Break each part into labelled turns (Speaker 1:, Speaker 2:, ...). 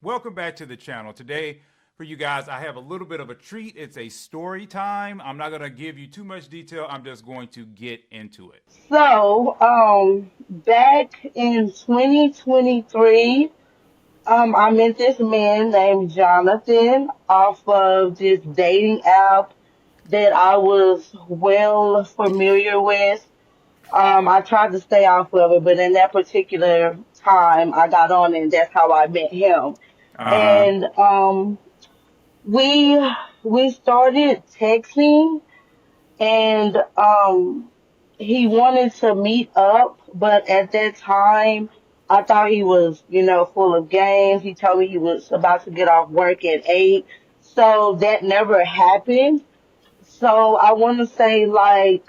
Speaker 1: Welcome back to the channel. Today, for you guys, I have a little bit of a treat. It's a story time. I'm not going to give you too much detail. I'm just going to get into it.
Speaker 2: Back in 2023, I met this man named Jonathan off of this dating app that I was well familiar with. I tried to stay off of it, but in that particular time, I got on it, and that's how I met him.
Speaker 1: Uh huh.
Speaker 2: And we we started texting, and he wanted to meet up, but at that time, I thought he was, full of games. He told me he was about to get off work at 8. So that never happened. So I want to say like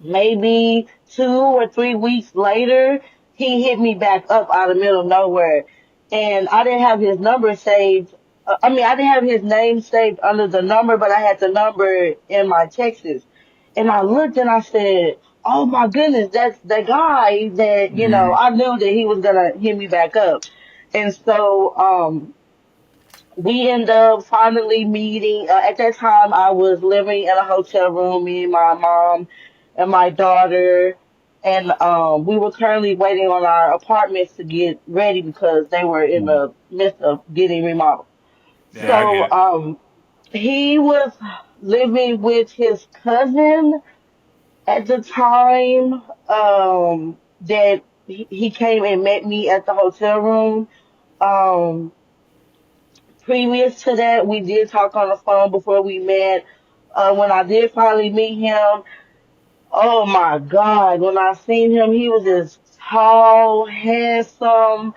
Speaker 2: maybe 2 or 3 weeks later, he hit me back up out of the middle of nowhere. And I didn't have his number saved. I didn't have his name saved under the number, but I had the number in my texts. And I looked and I said, "Oh my goodness, that's the guy that,
Speaker 1: Hmm.
Speaker 2: I knew that he was going to hit me back up." And so, we ended up finally meeting. At that time, I was living in a hotel room, me and my mom and my daughter, and we were currently waiting on our apartments to get ready because they were in the midst of getting remodeled.
Speaker 1: Yeah, I get
Speaker 2: So
Speaker 1: it.
Speaker 2: he was living with his cousin at the time that he came and met me at the hotel room. Um, Previous to that, we did talk on the phone before we met. When I did finally meet him, oh my God, when I seen him, he was this tall, handsome.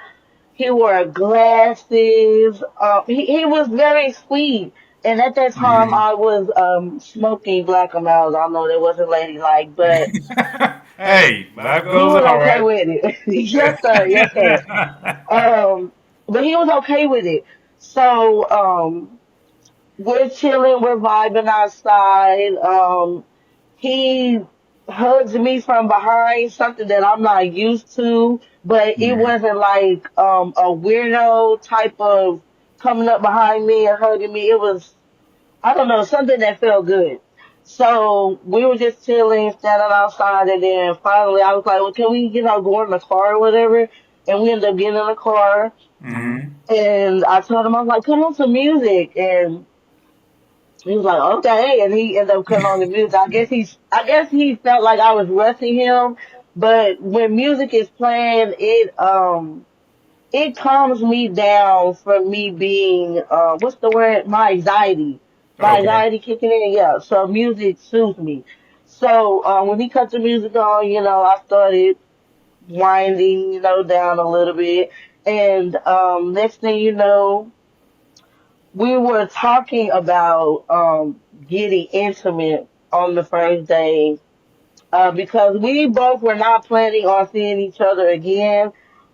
Speaker 2: He wore glasses. He was very sweet. And at that time,
Speaker 1: Hmm.
Speaker 2: I was smoking black and miles. I know that wasn't ladylike, but
Speaker 1: Hey, life
Speaker 2: he
Speaker 1: goes
Speaker 2: was
Speaker 1: on,
Speaker 2: okay
Speaker 1: right?
Speaker 2: with it. Yes, sir. Yes, sir. Um, but he was okay with it. So, we're chilling, we're vibing outside. He hugs me from behind, something that I'm not used to, but it
Speaker 1: Hmm.
Speaker 2: wasn't like a weirdo type of coming up behind me and hugging me. It was, I don't know, something that felt good. So we were just chilling, standing outside, and then finally I was like, "Well, can we, go in the car or whatever?" And we ended up getting in the car,
Speaker 1: Hmm.
Speaker 2: and I told him, I was like, "Put on some music," and he was like, "Okay," and he ended up cutting on the music. I guess he felt like I was rushing him, but when music is playing, it calms me down from me being what's the word? My
Speaker 1: Okay.
Speaker 2: anxiety kicking in. Yeah, so music soothes me. So when he cut the music on, I started winding, down a little bit, and next thing you know, we were talking about getting intimate on the first day because we both were not planning on seeing each other again.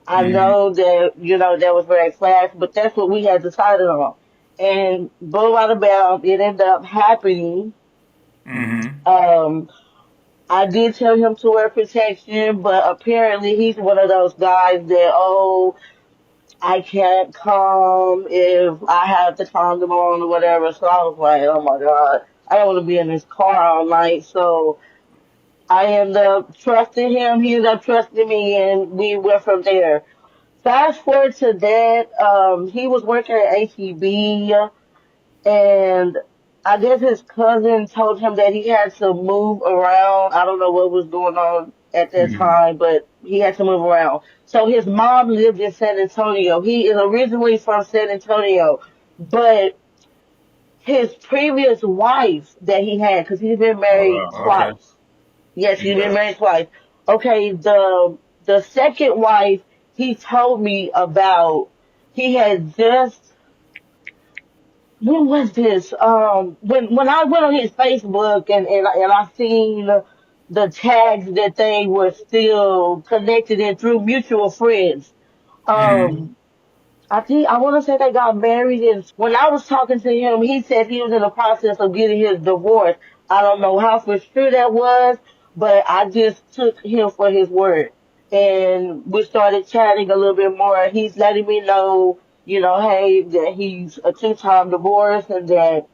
Speaker 2: I
Speaker 1: Hmm.
Speaker 2: know that that was very fast, but that's what we had decided on. And boom out of bounds, it ended up happening.
Speaker 1: Hmm.
Speaker 2: Um, I did tell him to wear protection, but apparently he's one of those guys that, oh, I can't come if I have to condom on or whatever. So I was like, oh my God, I don't want to be in this car all night. So I ended up trusting him. He ended up trusting me, and we went from there. Fast forward to that, he was working at HEB, and I guess his cousin told him that he had to move around. I don't know what was going on at that
Speaker 1: Hmm.
Speaker 2: time, but he had to move around. So his mom lived in San Antonio. He is originally from San Antonio, but his previous wife that he had, because he's been
Speaker 1: Oh,
Speaker 2: married
Speaker 1: wow. Okay.
Speaker 2: twice. Yes, he's been
Speaker 1: Yeah.
Speaker 2: married twice. Okay, the second wife he told me about, he had just, when was this? When I went on his Facebook and I seen the tags that they were still connected in through mutual friends.
Speaker 1: Hmm.
Speaker 2: Um, I think I want to say they got married, and when I was talking to him, he said he was in the process of getting his divorce. I don't know how for sure that was, but I just took him for his word, and we started chatting a little bit more. He's letting me know. hey, that he's a two-time divorce and that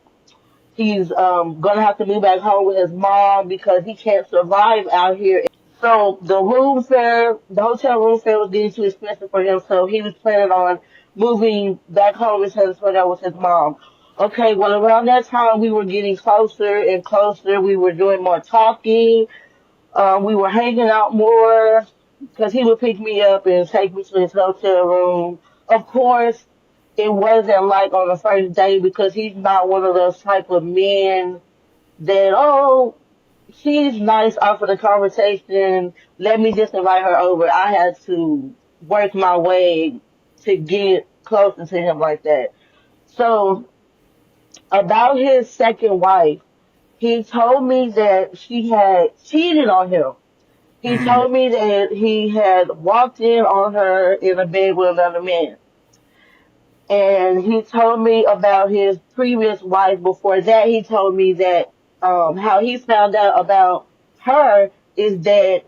Speaker 2: he's gonna have to move back home with his mom because he can't survive out here. So the hotel room fare was getting too expensive for him, so he was planning on moving back home with his when with his mom. Okay, well around that time we were getting closer and closer. We were doing more talking. We were hanging out more because he would pick me up and take me to his hotel room. Of course, it wasn't like on the first day because he's not one of those type of men that, oh, she's nice off of the conversation. Let me just invite her over. I had to work my way to get closer to him like that. So about his second wife, he told me that she had cheated on him. He
Speaker 1: Mm-hmm.
Speaker 2: told me that he had walked in on her in a bed with another man. And he told me about his previous wife. Before that, he told me that how he found out about her is that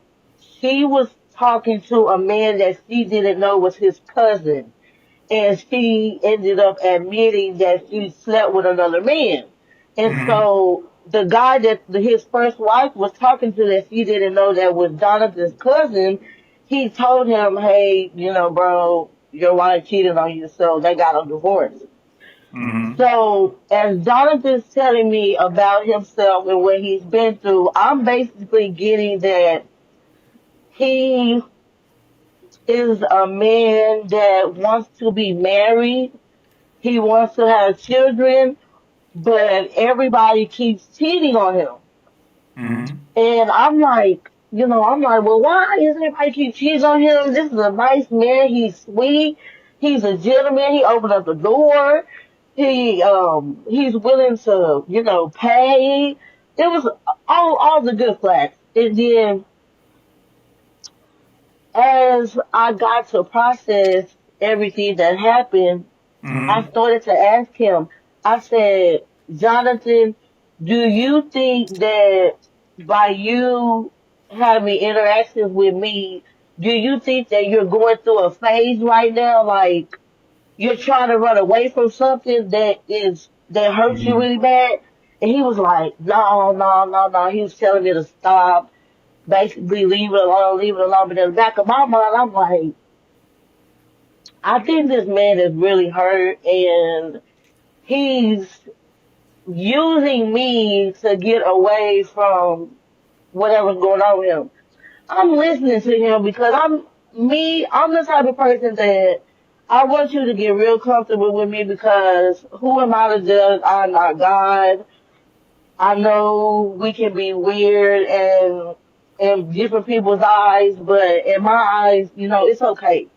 Speaker 2: she was talking to a man that she didn't know was his cousin, and she ended up admitting that she slept with another man. And
Speaker 1: Mm-hmm.
Speaker 2: so the guy that his first wife was talking to that she didn't know that was Jonathan's cousin, he told him, hey, bro, your wife cheated on you, so they got a divorce.
Speaker 1: Mm-hmm.
Speaker 2: So as Jonathan's telling me about himself and what he's been through, I'm basically getting that he is a man that wants to be married. He wants to have children, but everybody keeps cheating on him.
Speaker 1: Mm-hmm.
Speaker 2: And I'm like, well, why is everybody keep cheating on him? This is a nice man. He's sweet. He's a gentleman. He opened up the door. He's willing to, pay. It was all the good flags. And then as I got to process everything that happened, I
Speaker 1: Mm-hmm.
Speaker 2: started to ask him, I said, Jonathan, do you think that by you having interactions with me, do you think that you're going through a phase right now? Like you're trying to run away from something that hurts you
Speaker 1: Mm-hmm.
Speaker 2: really bad? And he was like, no, no, no, no. He was telling me to stop, basically leave it alone, leave it alone. But in the back of my mind, I'm like, I think this man is really hurt and he's using me to get away from whatever's going on with him. I'm listening to him because I'm the type of person that I want you to get real comfortable with me because who am I to judge? I'm not God. I know we can be weird and in different people's eyes, but in my eyes, it's okay.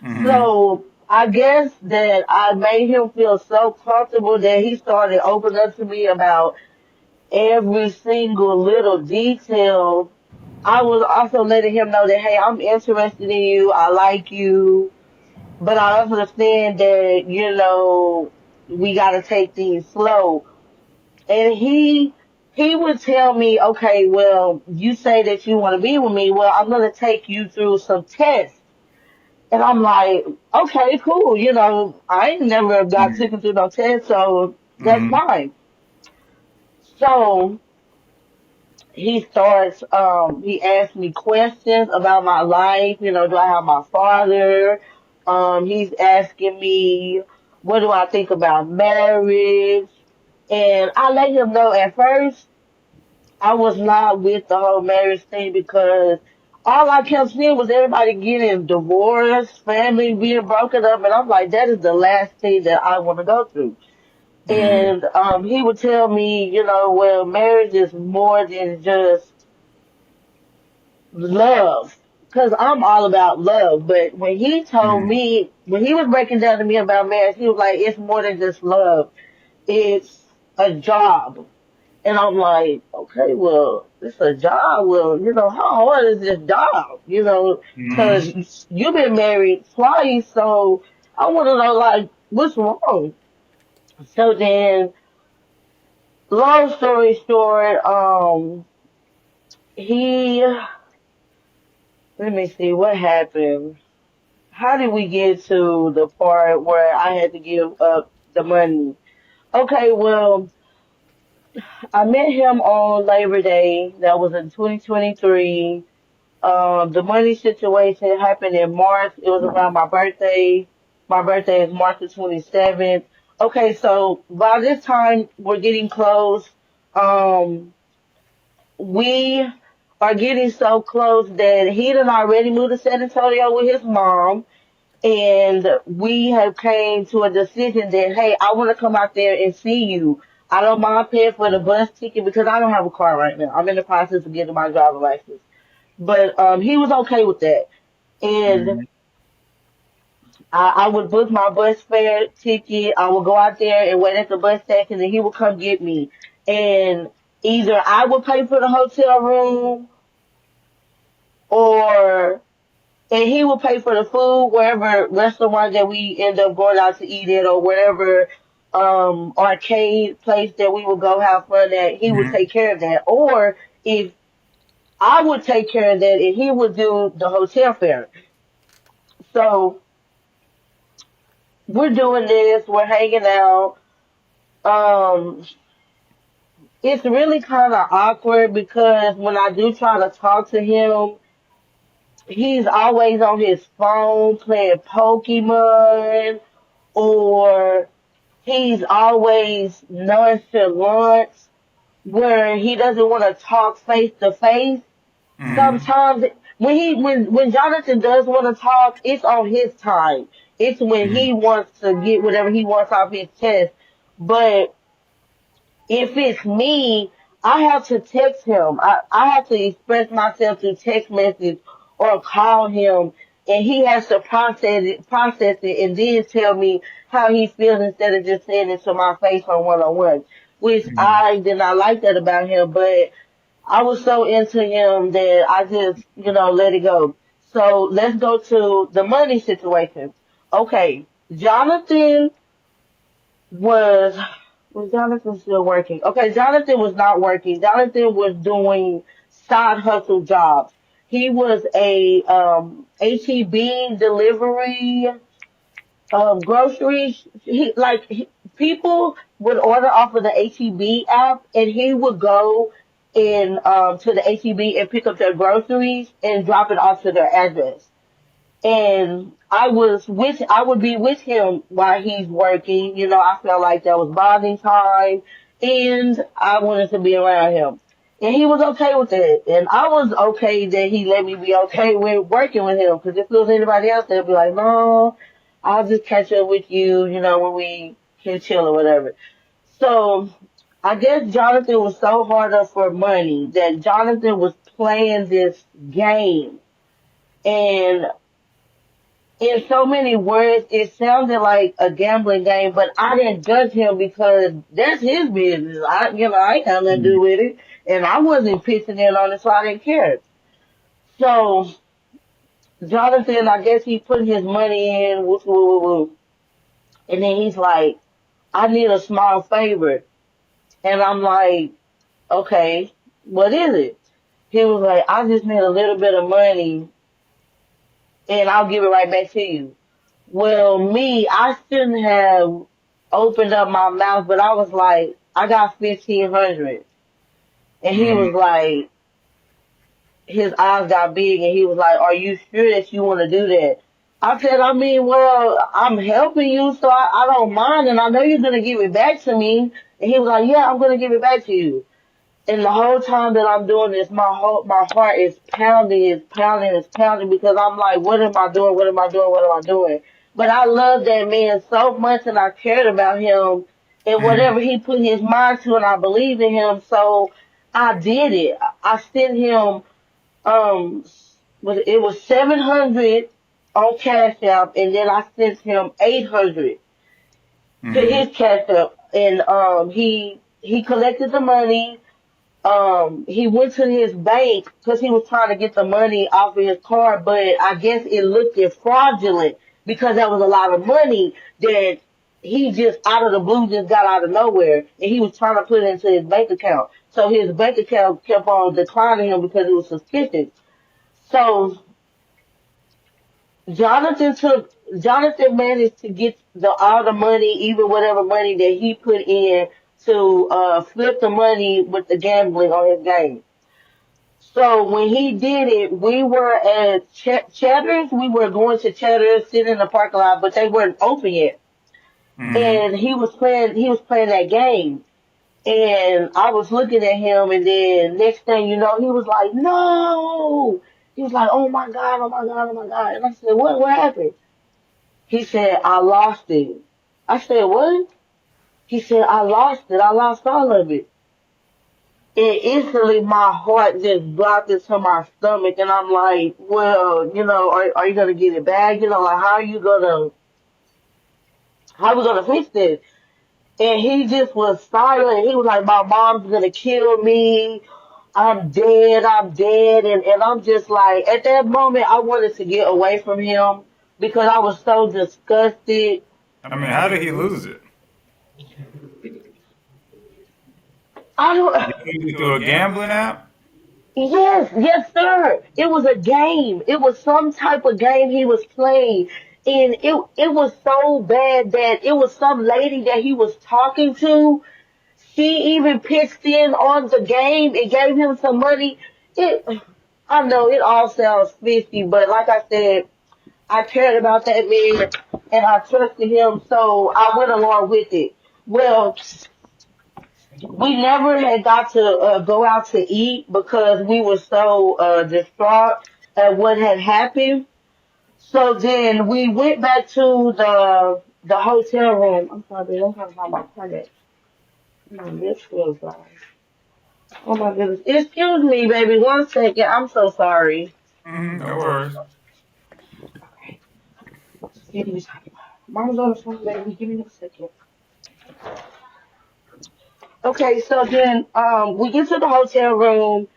Speaker 1: Mm-hmm.
Speaker 2: So I guess that I made him feel so comfortable that he started opening up to me about every single little detail. I was also letting him know that, hey, I'm interested in you. I like you. But I understand that, we got to take things slow. And he would tell me, okay, well, you say that you want to be with me. Well, I'm going to take you through some tests. And I'm like, okay, cool. I ain't never got taken through no test, so that's
Speaker 1: Mm-hmm.
Speaker 2: fine. So he asked me questions about my life. Do I have my father? He's asking me, what do I think about marriage? And I let him know at first I was not with the whole marriage thing because all I kept seeing was everybody getting divorced, family being broken up, and I'm like, that is the last thing that I want to go through.
Speaker 1: Mm-hmm.
Speaker 2: And he would tell me, well, marriage is more than just love, because I'm all about love. But when he was breaking down to me about marriage, he was like, it's more than just love. It's a job. And I'm like, okay, well, it's a job. Well, how hard is this job?
Speaker 1: Mm-hmm.
Speaker 2: Because you've been married twice, so I want to know, like, what's wrong? So then, long story short, he, let me see what happened. how did we get to the part where I had to give up the money? Okay, well, I met him on Labor Day. That was in 2023. The money situation happened in March. It was around my birthday. My birthday is March the 27th. Okay, so by this time we're getting close. Um, we are getting so close that he done already moved to San Antonio with his mom, and we have came to a decision that hey, I want to come out there and see you. I don't mind paying for the bus ticket because I don't have a car right now. I'm in the process of getting my driver's license, but he was okay with that, and
Speaker 1: Mm-hmm.
Speaker 2: I would book my bus fare ticket. I would go out there and wait at the bus station, and he would come get me. And either I would pay for the hotel room, or and he would pay for the food wherever restaurant that we end up going out to eat at, or whatever arcade place that we would go have fun at. He would
Speaker 1: Mm-hmm.
Speaker 2: take care of that, or if I would take care of that, and he would do the hotel fare. So we're doing this. We're hanging out. Um, it's really kind of awkward because when I do try to talk to him, he's always on his phone playing Pokemon, or he's always nonchalant where he doesn't want to talk face to face.
Speaker 1: Mm-hmm.
Speaker 2: Sometimes when Jonathan does want to talk, it's on his time. It's when he wants to get whatever he wants off his chest. But if it's me, I have to text him. I have to express myself through text message or call him, and he has to process it, and then tell me how he feels instead of just saying it to my face on one, which
Speaker 1: Mm-hmm.
Speaker 2: I did not like that about him. But I was so into him that I just, let it go. So let's go to the money situation. Okay, Jonathan was was Jonathan still working? Okay, Jonathan was not working. Jonathan was doing side hustle jobs. He was a HEB delivery groceries. People would order off of the HEB app, and he would go in to the HEB and pick up their groceries and drop it off to their address. And I would be with him while he's working. I felt like that was bonding time, and I wanted to be around him. And he was okay with it, and I was okay that he let me be okay with working with him. Because if it was anybody else, they'd be like, "No, I'll just catch up with you, when we can chill or whatever." So I guess Jonathan was so hard up for money that Jonathan was playing this game, and in so many words, it sounded like a gambling game, but I didn't judge him because that's his business. I ain't got nothing to do with it, and I wasn't pitching in on it, so I didn't care. So Jonathan, I guess he put his money in, woo, woo, woo, woo. And then he's like, "I need a small favor," and I'm like, "Okay, what is it?" He was like, "I just need a little bit of money, and I'll give it right back to you." Well, me, I shouldn't have opened up my mouth, but I was like, "I got 1,500," and he
Speaker 1: Mm-hmm.
Speaker 2: was like, his eyes got big, and he was like, "Are you sure that you want to do that?" I said, "I mean, well, I'm helping you, so I don't mind, and I know you're gonna give it back to me." And he was like, "Yeah, I'm gonna give it back to you." And the whole time that I'm doing this, my heart is pounding, is pounding because I'm like, what am I doing? What am I doing? What am I doing? But I love that man so much, and I cared about him and
Speaker 1: Mm-hmm.
Speaker 2: whatever he put his mind to, and I believed in him. So I did it. I sent him um it was 700 on Cash App, and then I sent him 800 to
Speaker 1: Mm-hmm.
Speaker 2: his Cash App, and he collected the money. He went to his bank because he was trying to get the money off of his card, but I guess it looked fraudulent because that was a lot of money that he just out of the blue just got out of nowhere, and he was trying to put it into his bank account. So his bank account kept on declining him because it was suspicious. So Jonathan managed to get the all the money, even whatever money that he put in to flip the money with the gambling on his game. So when he did it, we were at Cheddar's. We were going to Cheddar's, sitting in the parking lot, but they weren't open yet.
Speaker 1: Mm-hmm.
Speaker 2: And he was playing that game. And I was looking at him, and then next thing you know, he was like, "No!" He was like, "Oh my god, oh my god, oh my god!" And I said, What happened?" He said, "I lost it." I said, "What?" He said, "I lost it. I lost all of it." And instantly, my heart just dropped into my stomach, and I'm like, "Well, are you gonna get it back? Like, how we gonna fix this?" And he just was silent. He was like, "My mom's gonna kill me. I'm dead. I'm dead." And I'm just like, at that moment, I wanted to get away from him because I was so disgusted.
Speaker 1: I mean, how did he lose it?
Speaker 2: I don't.
Speaker 1: Did he lose it through a gambling app?
Speaker 2: Yes, yes, sir. It was a game. It was some type of game he was playing. And it was so bad that it was some lady that he was talking to. She even pitched in on the game and gave him some money. It, I know it all sounds fishy, but like I said, I cared about that man and I trusted him, so I went along with it. Well, we never had got to go out to eat because we were so distraught at what had happened. So then we went back to the hotel room. I'm sorry, babe, I'm trying to find my credit. My lips feels like. Oh my goodness. Excuse me, baby. One second. I'm so sorry.
Speaker 1: Mm-hmm. No worries.
Speaker 2: Okay. Give me a second. Mom's on the phone, baby. Give me a second. Okay, so then we get to the hotel room.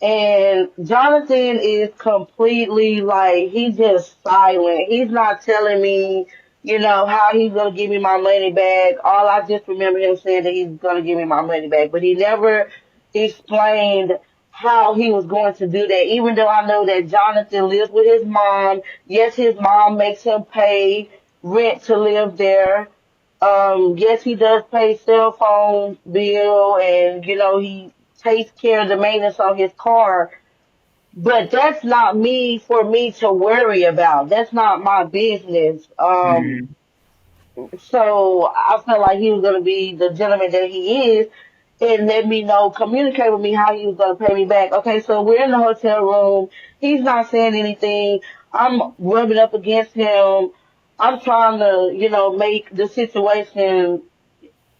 Speaker 2: And Jonathan is completely like, he's just silent. He's not telling me, how he's going to give me my money back. All I just remember him saying that he's going to give me my money back. But he never explained how he was going to do that, even though I know that Jonathan lives with his mom. Yes, his mom makes him pay rent to live there. Yes, he does pay cell phone bill, and he takes care of the maintenance on his car. But that's not me for me to worry about. That's not my business.
Speaker 1: Mm-hmm.
Speaker 2: So I felt like he was gonna be the gentleman that he is, and let me know, communicate with me how he was gonna pay me back. Okay, so we're in the hotel room. He's not saying anything. I'm rubbing up against him. I'm trying to, make the situation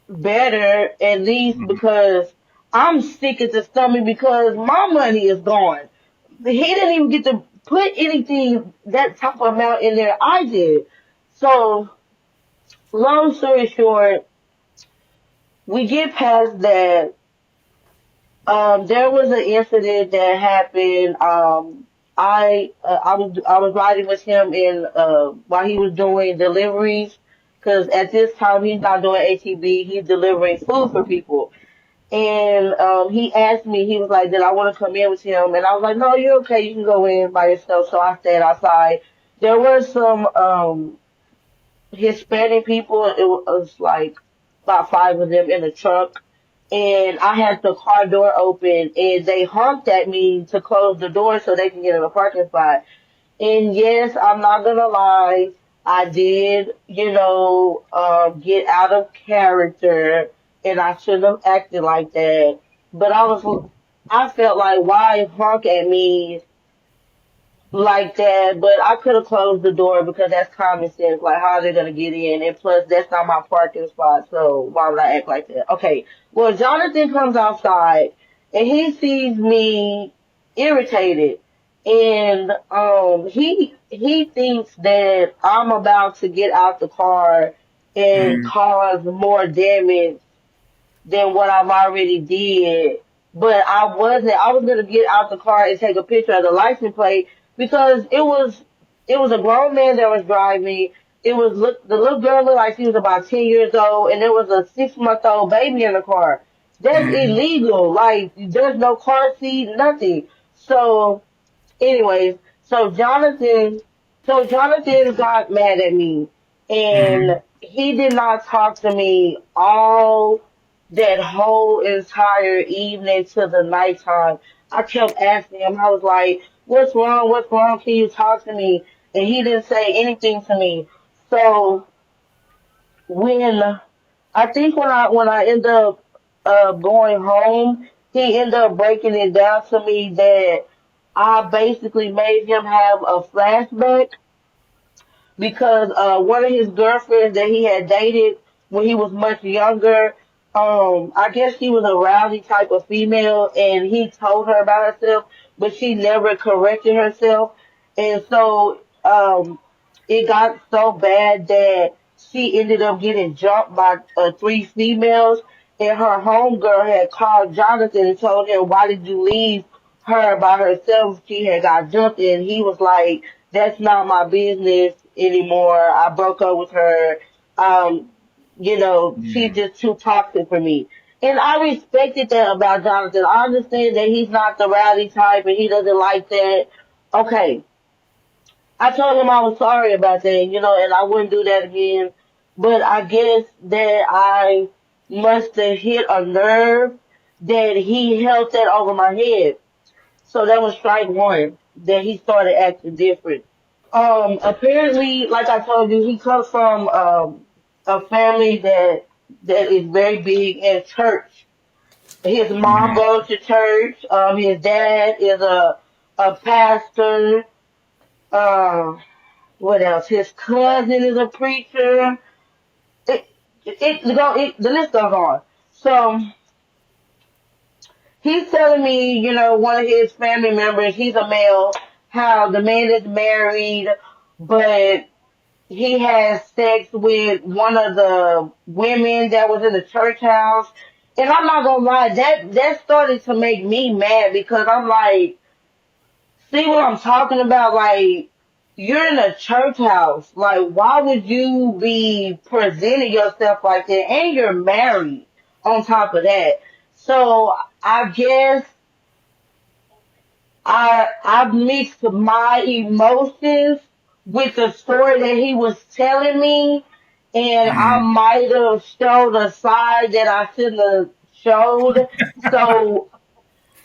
Speaker 2: better at least because I'm sick at the stomach because my money is gone. He didn't even get to put anything that type of amount in there. I did. So long story short, we get past that. There was an incident that happened. I was riding with him in while he was doing deliveries because at this time he's not doing ATB. He's delivering food for people. And he asked me, he was like, did I want to come in with him? And I was like, no, you're okay. You can go in by yourself. So I stayed outside. There were some Hispanic people. It was like about five of them in a truck. And I had the car door open and they honked at me to close the door so they can get in the parking spot. And yes, I'm not gonna lie, I did, get out of character, and I shouldn't have acted like that. But I felt like why honk at me like that, but I could have closed the door because that's common sense. Like, how are they gonna get in? And plus, that's not my parking spot, so why would I act like that? Okay. Well, Jonathan comes outside and he sees me irritated, and he thinks that I'm about to get out the car and
Speaker 1: Mm-hmm.
Speaker 2: cause more damage than what I've already did. But I wasn't. I was gonna get out the car and take a picture of the license plate because it was a grown man that was driving. The little girl looked like she was about 10 years old, and there was a 6 month old baby in the car. That's
Speaker 1: Mm-hmm.
Speaker 2: illegal. Like there's no car seat, nothing. So, anyways, so Jonathan So Jonathan got mad at me,
Speaker 1: Mm-hmm.
Speaker 2: and he did not talk to me all that whole entire evening to the nighttime. I kept asking him. I was like, "What's wrong? What's wrong? Can you talk to me?" And he didn't say anything to me. So when I end up going home, he ended up breaking it down to me that I basically made him have a flashback because one of his girlfriends that he had dated when he was much younger, I guess she was a rowdy type of female, and he told her about herself, but she never corrected herself, and so it got so bad that she ended up getting jumped by three females, and her homegirl had called Jonathan and told him, "Why did you leave her by herself? She had got jumped," and he was like, "That's not my business anymore. I broke up with her. Um, she's
Speaker 1: Mm-hmm.
Speaker 2: just too toxic for me." And I respected that about Jonathan. I understand that he's not the rowdy type and he doesn't like that. Okay. I told him I was sorry about that, and I wouldn't do that again. But I guess that I must have hit a nerve that he held that over my head. So that was strike one, that he started acting different. Apparently, like I told you, he comes from a family that is very big in church. His mom
Speaker 1: Mm-hmm.
Speaker 2: goes to church. His dad is a pastor. Uh, what else? His cousin is a preacher. It, the list goes on. So he's telling me, one of his family members, he's a male, how the man is married, but he has sex with one of the women that was in the church house. And I'm not gonna lie, that started to make me mad because I'm like, see what I'm talking about? Like, you're in a church house. Like, why would you be presenting yourself like that? And you're married on top of that. So I guess I mixed my emotions with the story that he was telling me, and I
Speaker 1: Mm-hmm.
Speaker 2: might have showed a side that I shouldn't have showed. So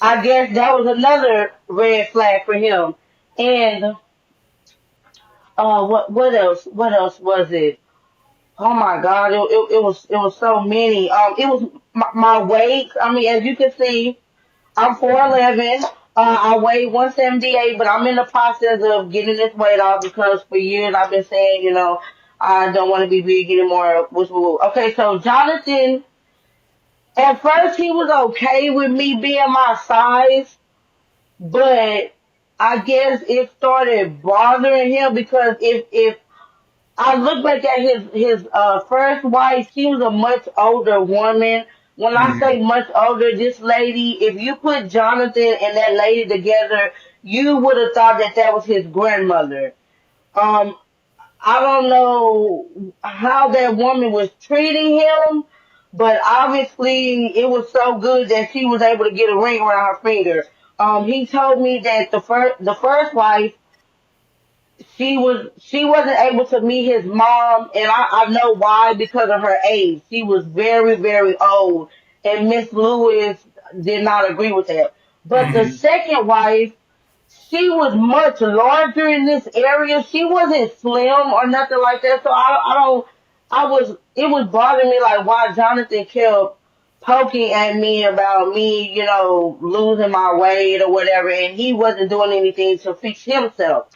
Speaker 2: I guess that was another red flag for him. And what else? What else was it? Oh my God, it was so many. It was my weight. I mean, as you can see, I'm 4'11". I weigh 178, but I'm in the process of getting this weight off because for years I've been saying, I don't want to be big anymore. Okay, so Jonathan, at first he was okay with me being my size, but I guess it started bothering him because if I look back at his first wife. She was a much older woman. When I say much older, this lady, if you put Jonathan and that lady together, you would have thought that that was his grandmother. Um, I don't know how that woman was treating him, but obviously it was so good that she was able to get a ring around her finger. He told me that the first wife, she wasn't able to meet his mom, and I know why, because of her age. She was very, very old, and Miss Lewis did not agree with that. But the
Speaker 1: Mm-hmm.
Speaker 2: second wife, she was much larger in this area. She wasn't slim or nothing like that. So I don't. It was bothering me like why Jonathan kept poking at me about me, losing my weight or whatever, and he wasn't doing anything to fix himself.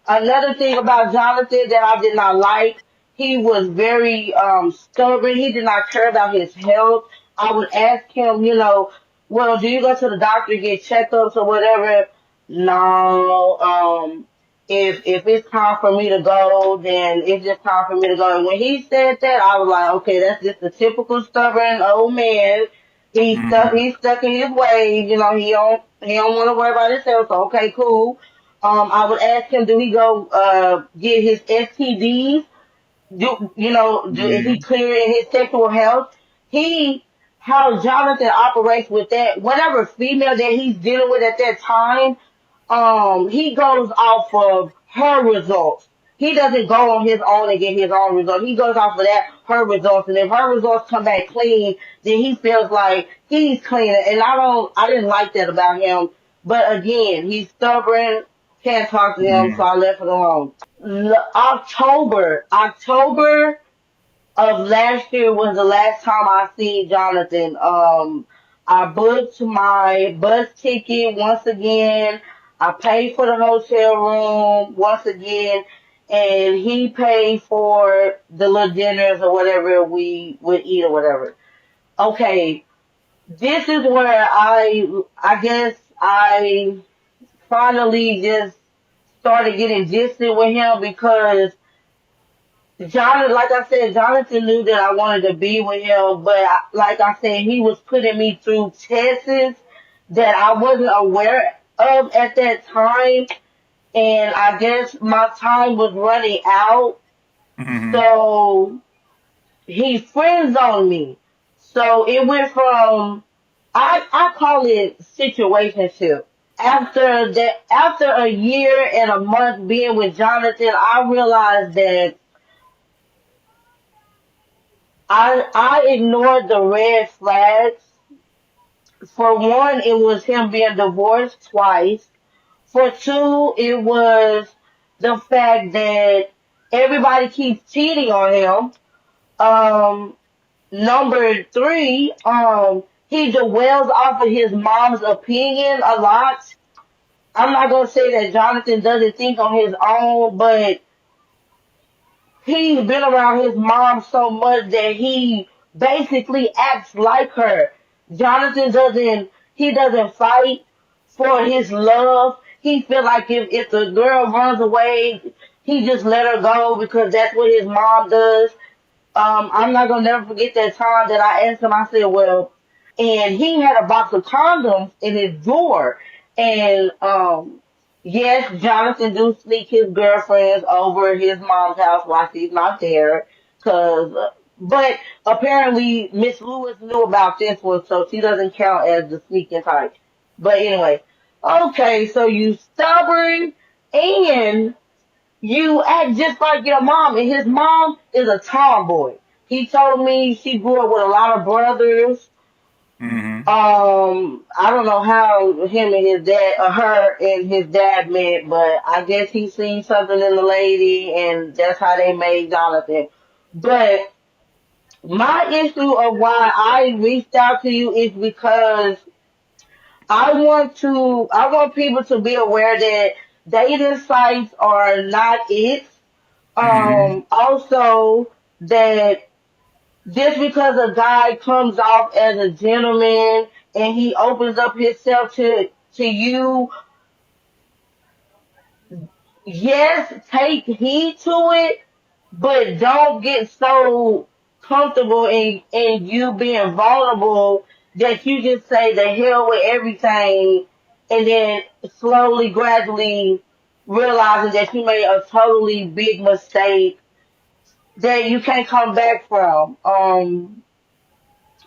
Speaker 2: Another thing about Jonathan that I did not like, he was very stubborn. He did not care about his health. I would ask him, well, do you go to the doctor to get checkups or whatever? No. If it's time for me to go, then it's just time for me to go. And when he said that, I was like, okay, that's just a typical stubborn old man. He's stuck.
Speaker 1: Mm-hmm.
Speaker 2: He's stuck in his ways. He don't want to worry about himself. So okay, cool. I would ask him, do he go get his STDs? Is he
Speaker 1: Mm-hmm.
Speaker 2: clear in his sexual health? He, how Jonathan operates with that, whatever female that he's dealing with at that time, he goes off of her results. He doesn't go on his own and get his own results. He goes off of that, her results, and if her results come back clean, then he feels like he's clean. And I didn't like that about him. But again, he's stubborn. Can't talk to him, so
Speaker 1: Mm-hmm.
Speaker 2: I left it alone. October of last year was the last time I seen Jonathan. I booked my bus ticket once again. I paid for the hotel room once again, and he paid for the little dinners or whatever we would eat or whatever. Okay, this is where I guess I finally just started getting distant with him because Jonathan, like I said, Jonathan knew that I wanted to be with him, but like I said, he was putting me through tests that I wasn't aware of at that time, and I guess my time was running out,
Speaker 1: Mm-hmm.
Speaker 2: so he friend zoned me. So it went from I call it situationship. After a year and a month being with Jonathan, I realized that I ignored the red flags. For one, it was him being divorced twice. For two, it was the fact that everybody keeps cheating on him. Um, Number three, he dwells off of his mom's opinion a lot. I'm not gonna say that Jonathan doesn't think on his own, but he's been around his mom so much that he basically acts like her. Jonathan doesn't fight for his love. He feel like if the girl runs away, he just let her go because that's what his mom does. I'm not gonna never forget that time that I asked him. I said, "Well," and he had a box of condoms in his drawer, and yes, Jonathan do sneak his girlfriends over his mom's house while she's not there, cause. But apparently, Miss Lewis knew about this one, so she doesn't count as the sneaking type. But anyway, okay, so you stubborn and you act just like your mom, and his mom is a tomboy. He told me she grew up with a lot of brothers.
Speaker 1: Mm-hmm.
Speaker 2: I don't know how him and his dad, or her and his dad met, but I guess he seen something in the lady, and that's how they made Jonathan. But my issue of why I reached out to you is because I want people to be aware that dating sites are not it.
Speaker 1: Mm-hmm.
Speaker 2: Also that just because a guy comes off as a gentleman and he opens up himself to you, yes, take heed to it, but don't get so comfortable in you being vulnerable that you just say the hell with everything and then slowly, gradually realizing that you made a totally big mistake that you can't come back from.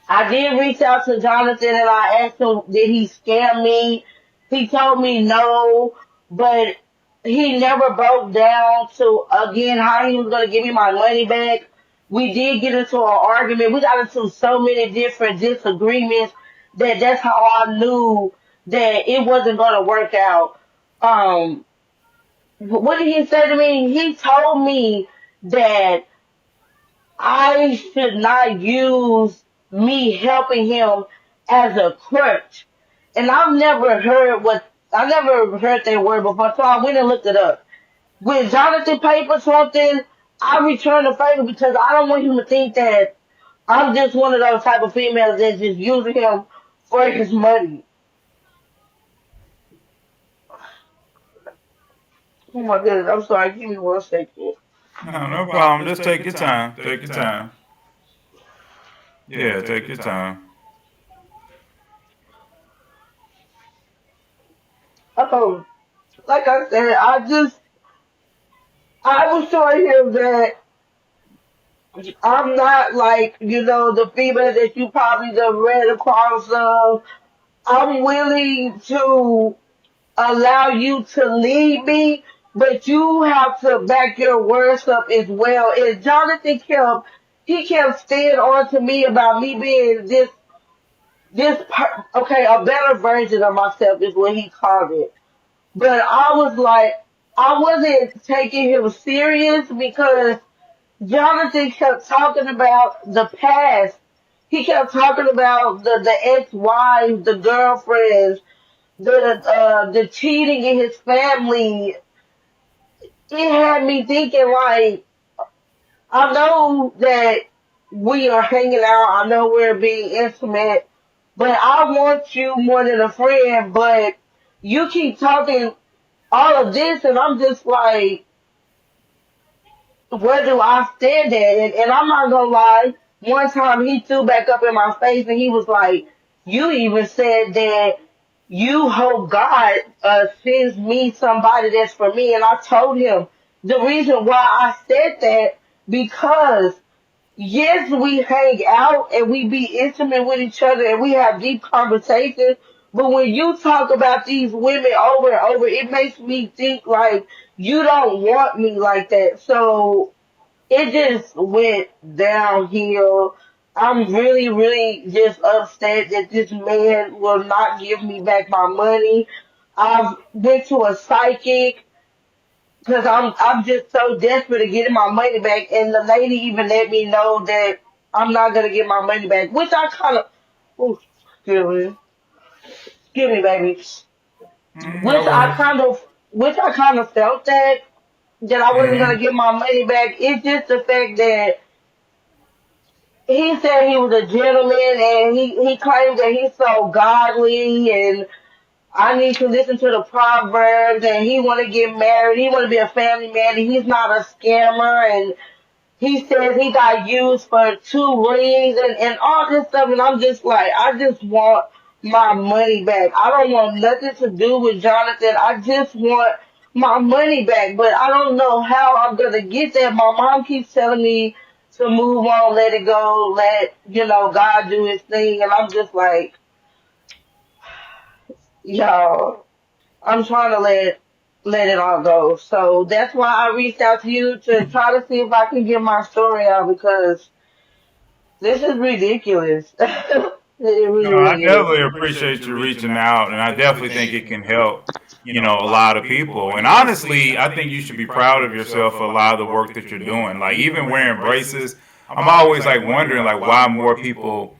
Speaker 2: I did reach out to Jonathan and I asked him, did he scam me? He told me no, but he never broke down to again how he was going to give me my money back. We did get into an argument. We got into so many different disagreements that that's how I knew that it wasn't going to work out. Um, what did he say to me? He told me that I should not use me helping him as a crutch. And I never heard that word before, so I went and looked it up. When Jonathan paid for something, I returned the favor because I don't want him to think that I'm just one of those type of females that's just using him for his money. Oh my goodness, I'm sorry, give me 1 second.
Speaker 1: No, no problem. Just take your time. Take your time. Yeah, take your time.
Speaker 2: Um, like I said, I was showing him that I'm not like, the female that you probably done read across of. I'm willing to allow you to lead me, but you have to back your words up as well. And Jonathan kept staying on to me about me being okay, a better version of myself is what he called it. But I was like, I wasn't taking him serious because Jonathan kept talking about the past. He kept talking about the ex-wives, the girlfriends, the cheating in his family. It had me thinking like, I know that we are hanging out. I know we're being intimate, but I want you more than a friend. But you keep talking all of this, and I'm just like, where do I stand at? And I'm not gonna lie. One time he threw back up in my face, and he was like, "You even said that you hope God sends me somebody that's for me." And I told him the reason why I said that because yes, we hang out and we be intimate with each other and we have deep conversations. But when you talk about these women over and over, it makes me think like you don't want me like that. So it just went downhill. I'm really, really just upset that this man will not give me back my money. I've went to a psychic because I'm just so desperate to get my money back, and the lady even let me know that I'm not gonna get my money back, which I kind of, oh, excuse me, baby,
Speaker 1: No
Speaker 2: which I
Speaker 1: worries.
Speaker 2: kind of, which I kind of felt that I wasn't
Speaker 1: Hmm.
Speaker 2: gonna get my money back. It's just the fact that he said he was a gentleman, and he claimed that he's so godly, and I need to listen to the proverbs, and he want to get married. He want to be a family man, and he's not a scammer, and he says he got used for 2 rings and all this stuff, and I'm just like, I just want my money back. I don't want nothing to do with Jonathan. I just want my money back, but I don't know how I'm gonna get that. My mom keeps telling me to move on, let it go, let God do His thing, and I'm just like, yo, I'm trying to let it all go. So that's why I reached out to you to try to see if I can get my story out because this is ridiculous. It
Speaker 1: No,
Speaker 2: really,
Speaker 1: I
Speaker 2: really is.
Speaker 1: definitely appreciate you reaching out, and I definitely think it can help, a lot of people. And honestly, I think you should be proud of yourself for a lot of the work that you're doing. Like even wearing braces, I'm always like wondering like why more people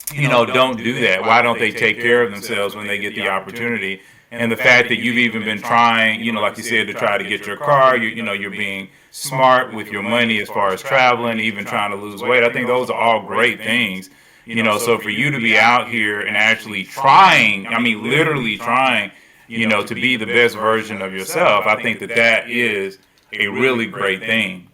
Speaker 1: don't do that. Why don't they take care of themselves when they get the opportunity? And the fact that you've even been trying, like you said, to try to get your car, you're being smart with your money as far as traveling, even trying to lose weight. I think those are all great things. So for you to be out here and actually trying, I mean, literally trying, to be the best version of yourself, I think that that is a really great thing.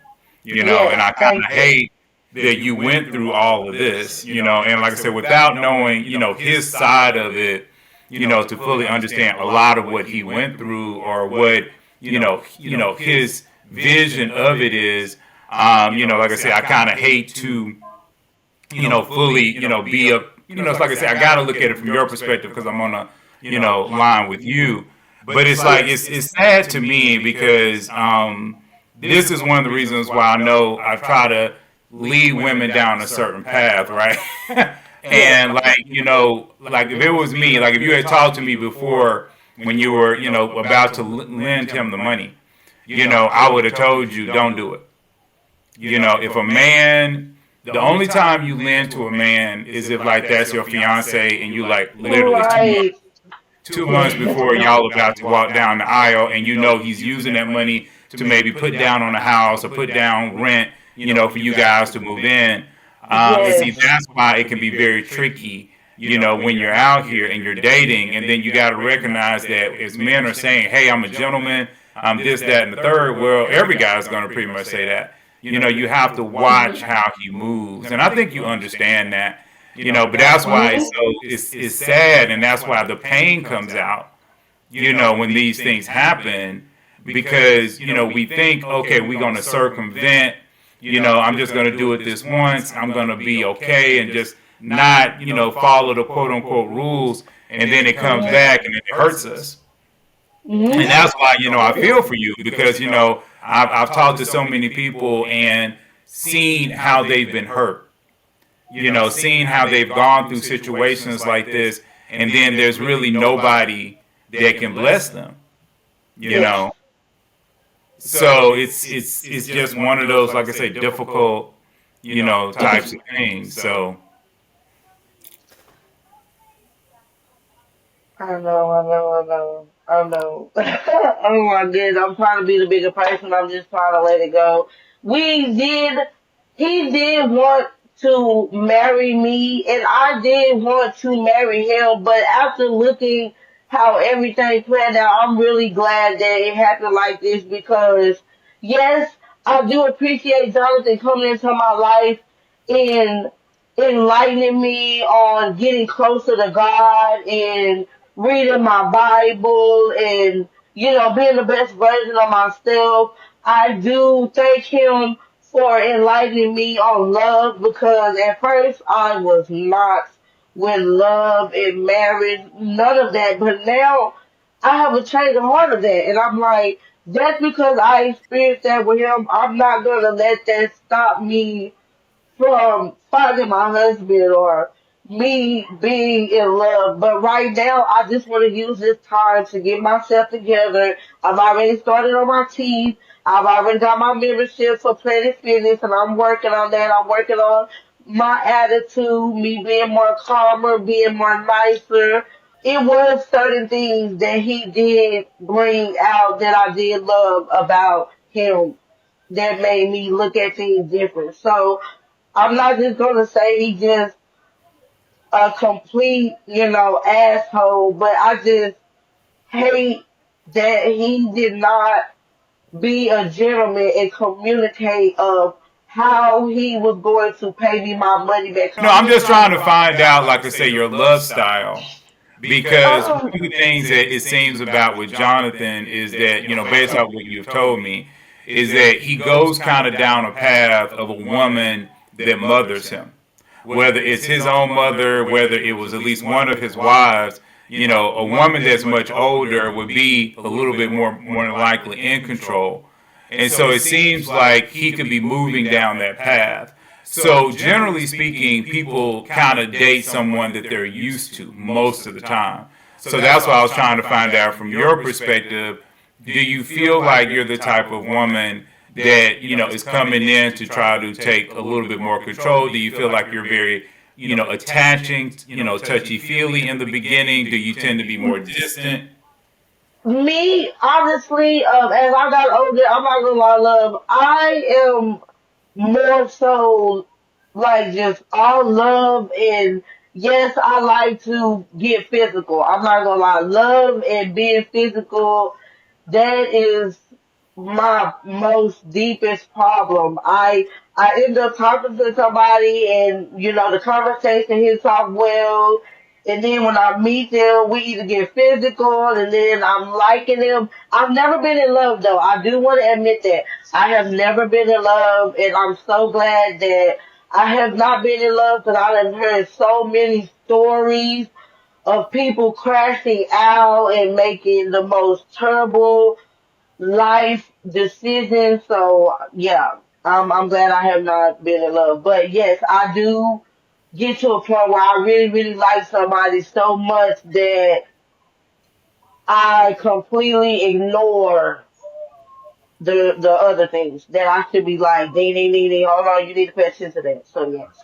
Speaker 1: And
Speaker 2: Yes,
Speaker 1: I kind
Speaker 2: thank
Speaker 1: of
Speaker 2: you.
Speaker 1: hate that you went through all of this, and like I said, without knowing, his side of it, to fully understand a lot of what he went through or what, his vision of it is, like I said, I kind of hate to, fully, be a, it's like I said, I got to look at it from your perspective because I'm on a, line with you. But it's like, it's sad to me because, this is one of the reasons why I know I try to lead women down a certain path, right?
Speaker 2: Yes.
Speaker 1: And like, like if it was me, like if you had talked to me before when you were, about to lend him the money, I would have told you don't do it. If a man, the only time you lend to a man is if like that's your fiance and you like literally
Speaker 2: Right.
Speaker 1: 2 months before y'all about to walk down the aisle and he's using that money to maybe put down on a house or put down rent, for you guys to move in. And see,
Speaker 2: Yes.
Speaker 1: that's why it can be very tricky, when you're out here and you're dating. And then you got to recognize that as men are saying, hey, I'm a gentleman, I'm this, that, and the third. Well, every guy's going to pretty much say that. You have to watch
Speaker 2: Mhm.
Speaker 1: how he moves. And I think you understand that. But that's why
Speaker 2: Mhm.
Speaker 1: it's sad, and that's why the pain comes out, when these things happen, because, we think, okay, we're going to circumvent, I'm just going to do it this once, I'm going to be okay, and just not, follow the quote unquote rules, and then it comes
Speaker 2: Mhm.
Speaker 1: back and it hurts us. And that's why, I feel for you because, I've talked to so many people and seen how they've been hurt, seeing how they've gone through situations like this, and then there's really nobody that can bless them, you
Speaker 2: Yes.
Speaker 1: know. So it's just one of those, like I say, difficult, types of things. So
Speaker 2: I know, I know, I know, I know. Oh my goodness, I'm trying to be the bigger person. I'm just trying to let it go. We did, he did want to marry me, and I did want to marry him, but after looking how everything planned out, I'm really glad that it happened like this because, yes, I do appreciate Jonathan coming into my life and enlightening me on getting closer to God and reading my Bible and, being the best version of myself. I do thank him for enlightening me on love because at first I was not with love and marriage, none of that. But now I have a change of heart of that. And I'm like, just because I experienced that with him, I'm not going to let that stop me from finding my husband or me being in love. But right now, I just want to use this time to get myself together. I've already started on my teeth. I've already got my membership for Planet Fitness, and I'm working on that. I'm working on my attitude, me being more calmer, being more nicer. It was certain things that he did bring out that I did love about him that made me look at things different. So I'm not just gonna say he just a complete, asshole, but I just hate that he did not be a gentleman and communicate of how he was going to pay me my money back.
Speaker 1: no, I'm just trying to find out, like I say, your love style. Because one
Speaker 2: Uh,
Speaker 1: of the things that it seems about with Jonathan is that, based off what you've told me, is that he goes kind of down a path of a woman that mothers him. Whether it's his own mother, whether it was at least one of his wives, a woman that's much older would be a little bit more than likely in control. And so it seems like he could be moving down that path. So generally speaking, people kind of date someone that they're used to most of the time. So that's why I was trying to find out from your perspective, do you feel like you're the type of woman that, is coming in to try to take a little bit more control? Do you feel like you're very, attaching, touchy feely in the beginning? Do you tend to be more distant?
Speaker 2: Me, honestly, as I got older, I'm not gonna lie, love. I am more so like just all love and yes, I like to get physical. I'm not gonna lie, love and being physical, that is my most deepest problem. I end up talking to somebody and the conversation hits off well and then when I meet them we either get physical and then I'm liking them. I've never been in love though. I do want to admit that. I have never been in love and I'm so glad that I have not been in love because I have heard so many stories of people crashing out and making the most terrible life decisions. So yeah, I'm glad I have not been in love. But yes, I do get to a point where I really, really like somebody so much that I completely ignore the other things that I should be like, ding, hold on, you need to pay attention to that. So yes.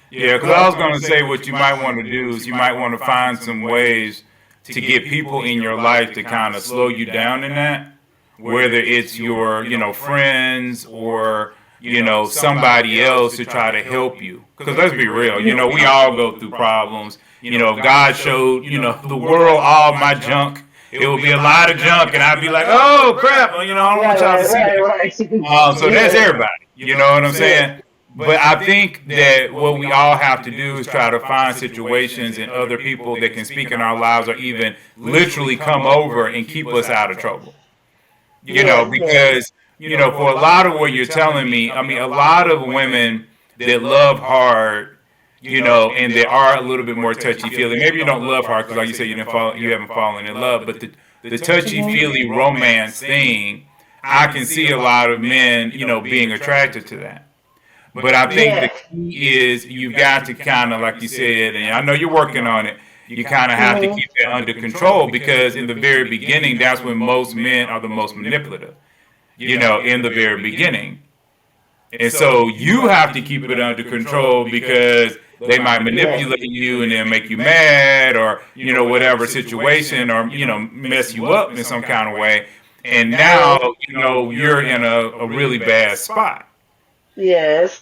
Speaker 1: Yeah, because I was going to say what you might want to do is you might want to find some ways to get people in your life to kind of slow you down in that, whether it's your, friends or, somebody else to try to help you. Because let's be real, we all go through problems. If God showed, the world all my junk, it would be a lot of junk, and I'd be like, oh crap, I don't want
Speaker 2: Right,
Speaker 1: y'all to
Speaker 2: right,
Speaker 1: see
Speaker 2: right,
Speaker 1: that.
Speaker 2: right.
Speaker 1: So that's
Speaker 2: Yeah,
Speaker 1: everybody. You know what I'm
Speaker 2: yeah.
Speaker 1: saying? But I think that what we all have to do is try to find situations and other people that can speak in our lives or even literally come over and keep us out of trouble.
Speaker 2: Yes, yes.
Speaker 1: Because, for a lot of what you're telling me, I mean, a lot of women that love hard, and they are a little bit more touchy feely. Maybe you don't love hard because, like you said, you haven't fallen in love. But the touchy feely romance thing, I can see a lot of men, being attracted to that. But I think the
Speaker 2: Yes.
Speaker 1: key is you've got to kind of, like you said, and I know you're working on it. You kind of have to
Speaker 2: Mhm.
Speaker 1: keep that under control because in the very beginning, that's when most men are the most manipulative. In the very beginning. And so you have to keep it under control because they might
Speaker 2: Yes.
Speaker 1: manipulate you and then make you mad or, whatever situation or, mess you up in some kind of way. And now,
Speaker 2: Yes.
Speaker 1: you're in a really bad spot.
Speaker 2: Yes.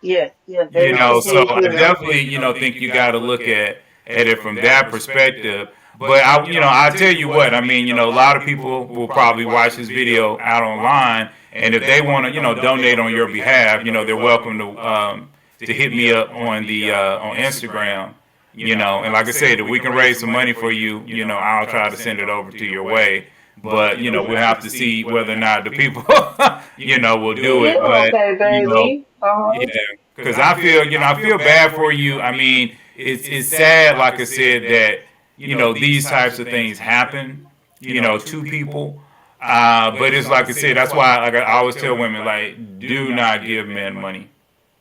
Speaker 2: Yes. Yes. That is
Speaker 1: So
Speaker 2: completely
Speaker 1: I
Speaker 2: true.
Speaker 1: definitely, think you got to look at it from that perspective. But I tell you what, I mean, a lot of people will probably watch this video out online, and if they want to, donate on your behalf, they're welcome to hit me up on the on Instagram. And like I said, if we can raise some money for you, I'll try to send it over to your way. But we'll have to see whether or not the people, will do
Speaker 2: Yeah.
Speaker 1: it. But
Speaker 2: Okay, baby.
Speaker 1: yeah, because I feel, I feel bad for you. I mean, it's sad, like I said, that these types of things happen, to people. But it's like I said, that's why, like I always tell women, like, do not give men money.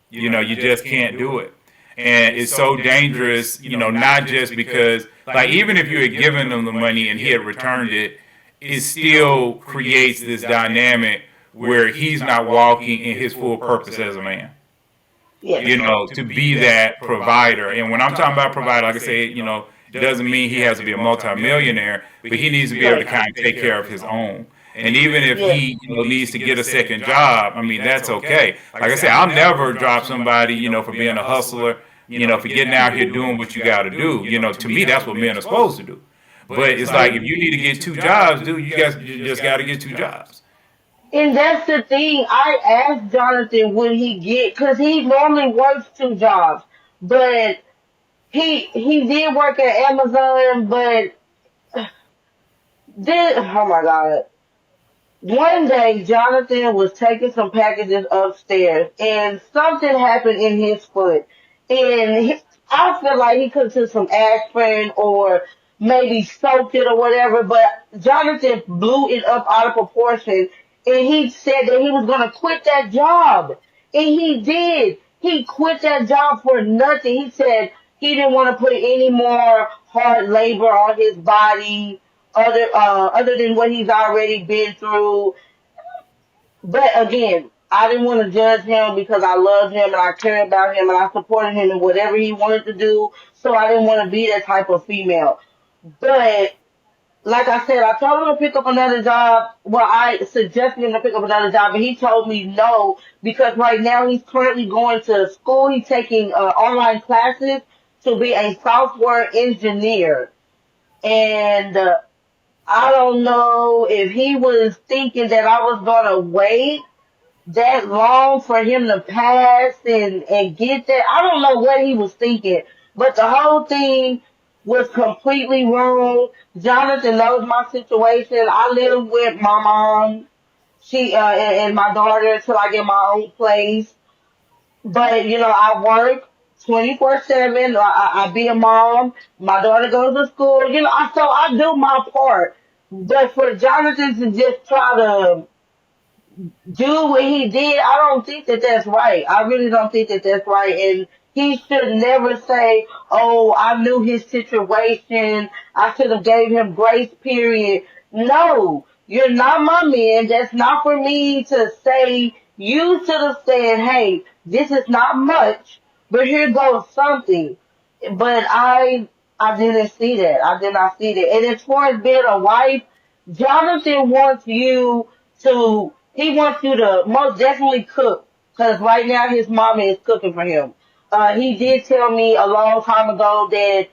Speaker 1: You just can't do it. And it's so dangerous, not just because, like, even if you had given them the money and he had returned it, it still creates this dynamic where he's not walking in his full purpose as a man,
Speaker 2: Yes.
Speaker 1: to be that provider. And when I'm talking about provider, like I say, it doesn't mean he has to be a multimillionaire, but he needs to be able to
Speaker 2: Right.
Speaker 1: kind of take care of his own. And even if
Speaker 2: Yes.
Speaker 1: he needs to get a second job, I mean, that's okay. Like I said, I'll never drop somebody, for being a hustler, for getting out here doing what you got to do. To me, that's what men are supposed to do. But it's like if you need to get two jobs, dude, you just got to get two jobs.
Speaker 2: And that's the thing. I asked Jonathan when he get, cause he normally works two jobs, but he did work at Amazon, but did oh my god. One day, Jonathan was taking some packages upstairs, and something happened in his foot. And I feel like he could have took some aspirin or maybe soaked it or whatever. But Jonathan blew it up out of proportion, and he said that he was going to quit that job, and he did. He quit that job for nothing. He said he didn't want to put any more hard labor on his body other than what he's already been through. But again, I didn't want to judge him because I loved him and I cared about him and I supported him in whatever he wanted to do. So I didn't want to be that type of female. But like I said, I told him to pick up another job. Well, I suggested him to pick up another job, but he told me no because right now he's currently going to school. He's taking online classes to be a software engineer. And I don't know if he was thinking that I was gonna wait that long for him to pass and get that. I don't know what he was thinking, but the whole thing was completely wrong. Jonathan knows my situation. I live with my mom, and my daughter until I get my own place. But I work 24/7. I be a mom. My daughter goes to school. So I do my part. But for Jonathan to just try to do what he did, I don't think that that's right. I really don't think that that's right. And he should never say, "Oh, I knew his situation. I should have gave him grace." Period. No, you're not my man. That's not for me to say. You should have said, "Hey, this is not much, but here goes something." But I didn't see that. I did not see that. And as far as being a wife, Jonathan wants you he wants you to most definitely cook because right now his mama is cooking for him. He did tell me a long time ago that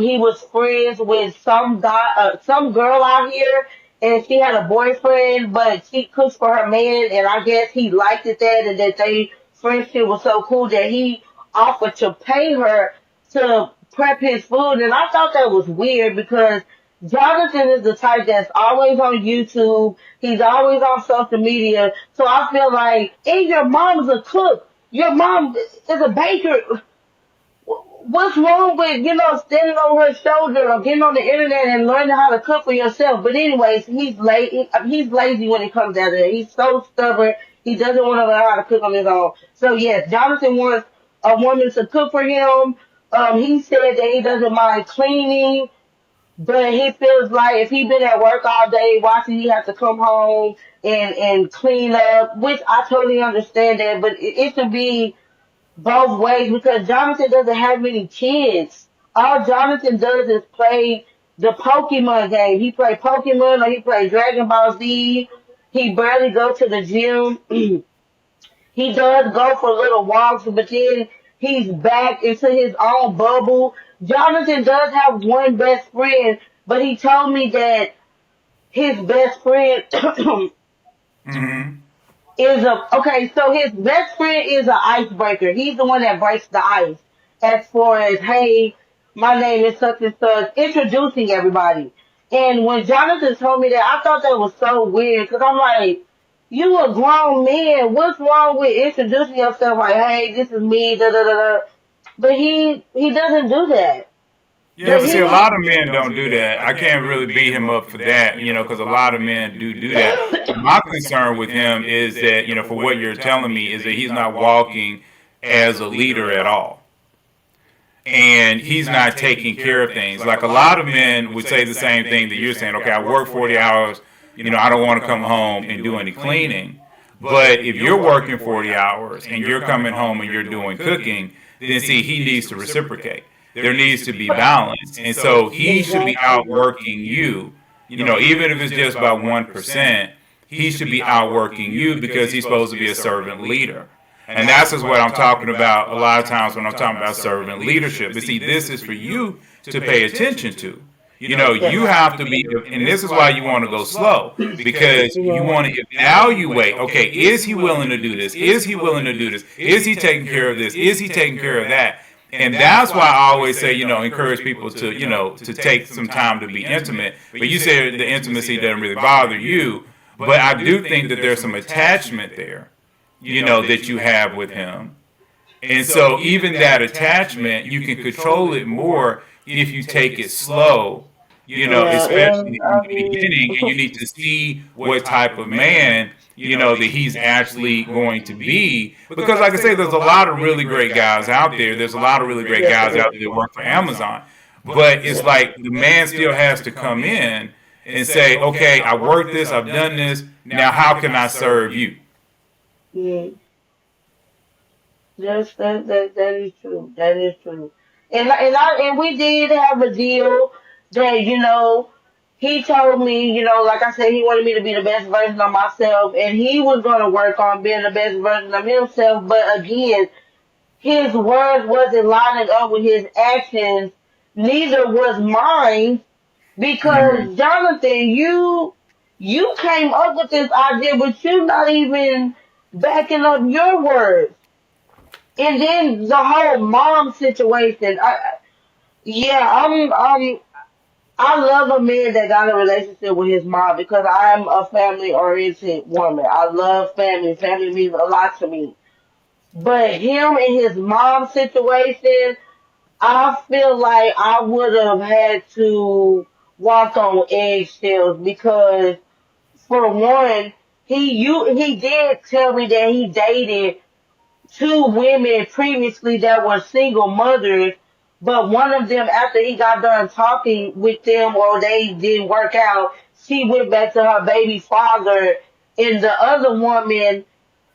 Speaker 2: he was friends with some guy, some girl out here, and she had a boyfriend, but she cooks for her man, and I guess he liked it that, and that they friendship was so cool that he offered to pay her to prep his food, and I thought that was weird because Jonathan is the type that's always on YouTube. He's always on social media. So I feel like, and your mom's a cook. Your mom is a baker. what's wrong with, standing on her shoulder or getting on the internet and learning how to cook for yourself? But anyways, he's lazy when it comes down to that. He's so stubborn. He doesn't want to learn how to cook on his own. So yes, Jonathan wants a woman to cook for him. He said that he doesn't mind cleaning, but he feels like if he been at work all day, watching, he has to come home and clean up, which I totally understand that, but it should be both ways because Jonathan doesn't have many kids. All Jonathan does is play the Pokemon game. He play Pokemon or he play Dragon Ball Z. He barely go to the gym. He does go for little walks, but then he's back into his own bubble. Jonathan does have one best friend, but he told me that his best friend
Speaker 1: Mm-hmm.
Speaker 2: is a okay. So his best friend is an icebreaker. He's the one that breaks the ice. As far as hey, my name is such and such, introducing everybody. And when Jonathan told me that, I thought that was so weird because I'm like, you a grown man. What's wrong with introducing yourself? Like, hey, this is me. Da da da da. But he doesn't do that.
Speaker 1: Yeah,
Speaker 2: But
Speaker 1: but see,
Speaker 2: he
Speaker 1: a lot of men don't do that. I can't really beat him up for that, because a lot of men do that. My concern with him is that, for what you're telling me, is that he's not walking as a leader at all. And he's not taking care of things. Like a lot of men would say the same thing that you're saying. Okay, I work 40 hours. I don't want to come home and do any cleaning. But if you're working 40 hours and you're coming home and you're doing cooking, then see, he needs to reciprocate. There needs to be balance. And so he should be
Speaker 2: exactly.
Speaker 1: outworking you. Even if it's just by 1%, he should be outworking you because he's supposed to be a servant leader. And that's just what I'm talking about a lot of times when I'm talking about servant leadership. But see, this is for you to pay attention to. You
Speaker 2: Yes.
Speaker 1: have to be, and this is why you want to go slow, because you
Speaker 2: Yeah.
Speaker 1: want to evaluate, okay, is he willing to do this? Is he willing to do this? Is he taking care of this? Is he taking care of that? And that's why I always say, encourage people to, to take some time to be intimate. But you say the intimacy doesn't really bother you. But I do think that there's some attachment there, that you have with him. And so even that attachment, you can control it more if you take it slow,
Speaker 2: Yeah,
Speaker 1: especially
Speaker 2: and
Speaker 1: in
Speaker 2: I
Speaker 1: the
Speaker 2: mean,
Speaker 1: beginning, and you need to see what type of man, that he's actually going to be. Because like I say, there's a lot of really great guys out there. There's a lot of really great
Speaker 2: yes,
Speaker 1: guys
Speaker 2: it
Speaker 1: out
Speaker 2: is.
Speaker 1: there that work for Amazon. But it's
Speaker 2: Yeah.
Speaker 1: like the man still has to come in and say, okay, I worked this, I've done this. Now how can I serve you?
Speaker 2: Mm. Yes, that is true. That is true. And we did have a deal that he told me like I said he wanted me to be the best version of myself and he was going to work on being the best version of himself. But again, his words wasn't lining up with his actions. Neither was mine
Speaker 1: Mm-hmm.
Speaker 2: because Jonathan, you came up with this idea, but you're not even backing up your words. And then the whole mom situation. Yeah, I love a man that got a relationship with his mom because I'm a family oriented woman. I love family. Family means a lot to me. But him and his mom situation, I feel like I would have had to walk on eggshells because for one, he did tell me that he dated two women previously that were single mothers, but one of them, after he got done talking with them or they didn't work out, she went back to her baby father. And the other woman,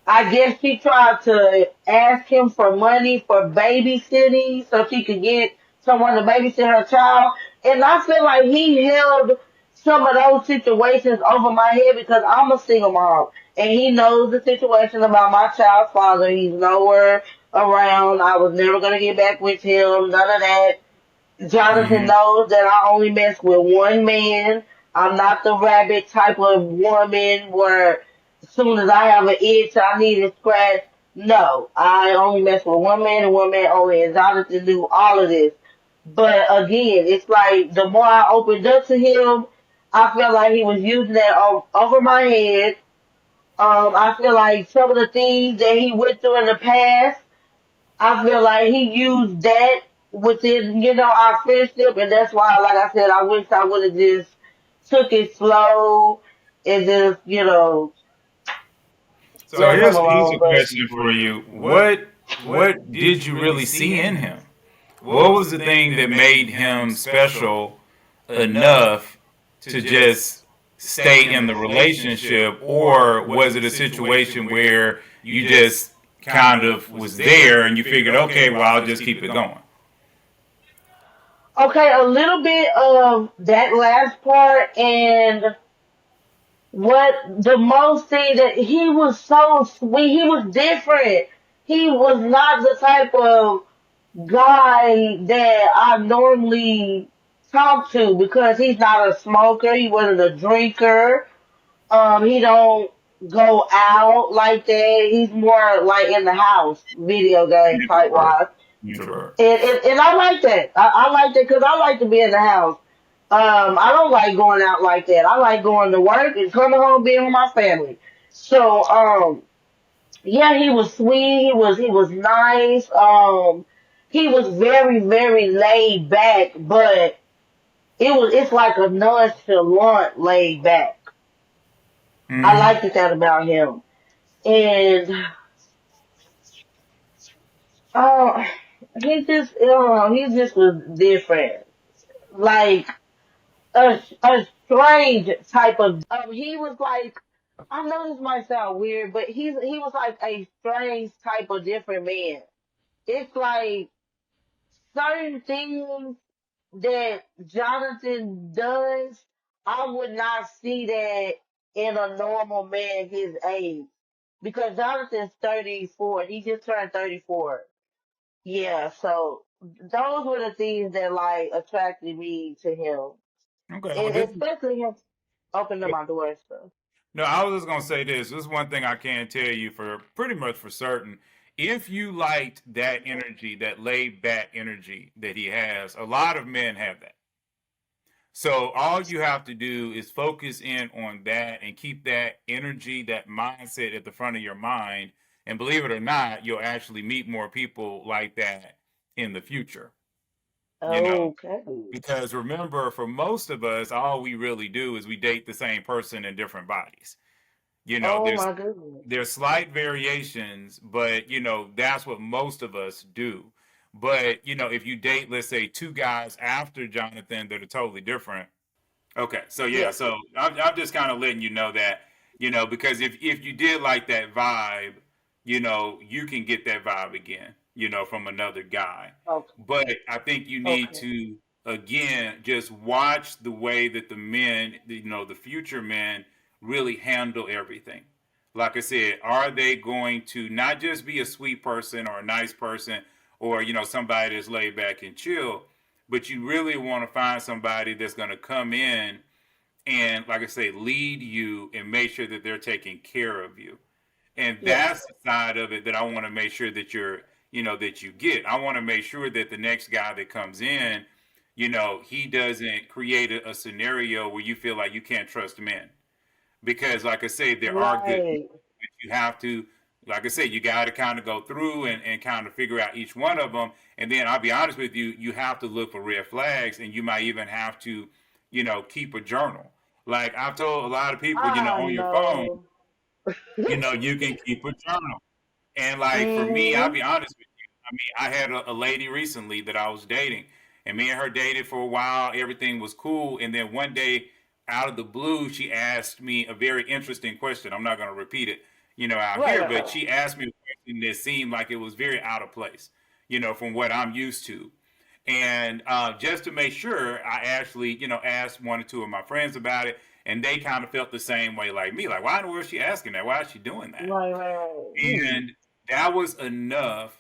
Speaker 2: I guess she tried to ask him for money for babysitting so she could get someone to babysit her child. And I feel like he held some of those situations over my head because I'm a single mom. And he knows the situation about my child's father. He's nowhere around. I was never going to get back with him. None of that. Jonathan
Speaker 1: Mm-hmm.
Speaker 2: knows that I only mess with one man. I'm not the rabbit type of woman where as soon as I have an itch I need to scratch. No, I only mess with one man and one man only. And Jonathan knew all of this. But again, it's like the more I opened up to him, I felt like he was using that over my head. I feel like some of the things that he went through in the past, I feel like he used that within, our friendship, and that's why, like I said, I wish I would have just took it slow and just,
Speaker 1: So
Speaker 2: left him
Speaker 1: here's a
Speaker 2: alone. But
Speaker 1: question for you. What did you really see in him? What was the thing that made him special enough to just stay in the relationship, or was it a situation where you just kind of was there and you figured, okay, well, I'll just keep it going?
Speaker 2: okay, a little bit of that last part, and what the most thing that he was so sweet, he was different. He was not the type of guy that I normally talk to because he's not a smoker. He wasn't a drinker. He don't go out like that. He's more like in the house, video game type
Speaker 1: Introvert.
Speaker 2: wise.
Speaker 1: Introvert.
Speaker 2: And I like that. I like that because I like to be in the house. I don't like going out like that. I like going to work and coming home being with my family. So, yeah, he was sweet. He was nice. He was very, very laid back, but it's like a nonchalant laid back. I
Speaker 1: Mm-hmm.
Speaker 2: liked that about him. And uh, he just was different. Like a strange type of. He was like, I know this might sound weird, but he was like a strange type of different man. It's like certain things that Jonathan does, I would not see that in a normal man his age. Because Jonathan's 34. He just turned 34. Yeah, so those were the things that like attracted me to him.
Speaker 1: Okay. Well,
Speaker 2: And
Speaker 1: this.
Speaker 2: especially him opening my door stuff.
Speaker 1: No, I was just gonna say this. This is one thing I can tell you for pretty much for certain. If you liked that energy, that laid back energy that he has, a lot of men have that. So all you have to do is focus in on that and keep that energy, that mindset at the front of your mind. And believe it or not, you'll actually meet more people like that in the future. You know,
Speaker 2: Okay.
Speaker 1: because remember, for most of us, all we really do is we date the same person in different bodies. You know,
Speaker 2: Oh
Speaker 1: there's
Speaker 2: my goodness.
Speaker 1: there's slight variations, but that's what most of us do. But if you date, let's say, two guys after Jonathan that are totally different. Okay, so yeah,
Speaker 2: Yeah.
Speaker 1: so I'm just kind of letting you know that, because if you did like that vibe, you can get that vibe again, from another guy.
Speaker 2: Okay.
Speaker 1: But I think you need
Speaker 2: Okay.
Speaker 1: to again just watch the way that the men, the future men really handle everything. Like I said, are they going to not just be a sweet person or a nice person or somebody that's laid back and chill, but you really want to find somebody that's going to come in and, like I say, lead you and make sure that they're taking care of you. And
Speaker 2: Yes.
Speaker 1: that's the side of it that I want to make sure that that you get. I want to make sure that the next guy that comes in, he doesn't create a scenario where you feel like you can't trust men. Because, like I say, there are good men,
Speaker 2: Right.
Speaker 1: but you have to, like I said, you got to kind of go through and kind of figure out each one of them. And then I'll be honest with you, you have to look for red flags, and you might even have to, keep a journal. Like I've told a lot of people,
Speaker 2: I
Speaker 1: on your phone,
Speaker 2: know.
Speaker 1: you can keep a journal. And like for me, I'll
Speaker 2: Hmm.
Speaker 1: be honest with you. I mean, I had a lady recently that I was dating, and me and her dated for a while. Everything was cool, and then one day, out of the blue, she asked me a very interesting question. I'm not going to repeat it, out
Speaker 2: Right,
Speaker 1: here,
Speaker 2: right,
Speaker 1: but
Speaker 2: right.
Speaker 1: she asked me a question that seemed like it was very out of place, from what I'm used to. And just to make sure, I actually, asked one or two of my friends about it, and they kind of felt the same way like me. Like, why in the world is she asking that? Why is she doing that?
Speaker 2: Right, right, right. Hmm.
Speaker 1: And that was enough,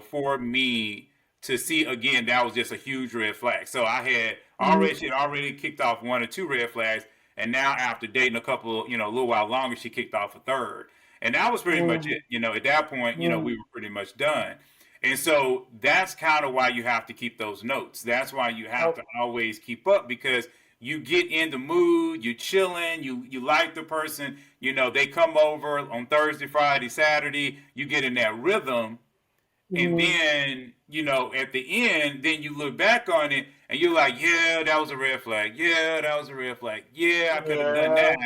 Speaker 1: for me to see again. That was just a huge red flag. So I had already, she
Speaker 2: Hmm.
Speaker 1: had already kicked off one or two red flags, and now after dating a couple, a little while longer, she kicked off a third, and that was pretty much
Speaker 2: Hmm.
Speaker 1: it. At that point, we
Speaker 2: Hmm.
Speaker 1: were pretty much done. And so that's kind of why you have to keep those notes. That's why you have to
Speaker 2: Okay.
Speaker 1: always keep up, because you get in the mood, you chilling, you like the person, they come over on Thursday, Friday, Saturday, you get in that rhythm, And
Speaker 2: Mhm.
Speaker 1: then, at the end, then you look back on it and you're like, yeah, that was a red flag. Yeah, that was a red flag. Yeah, I could have done
Speaker 2: Yeah.
Speaker 1: that.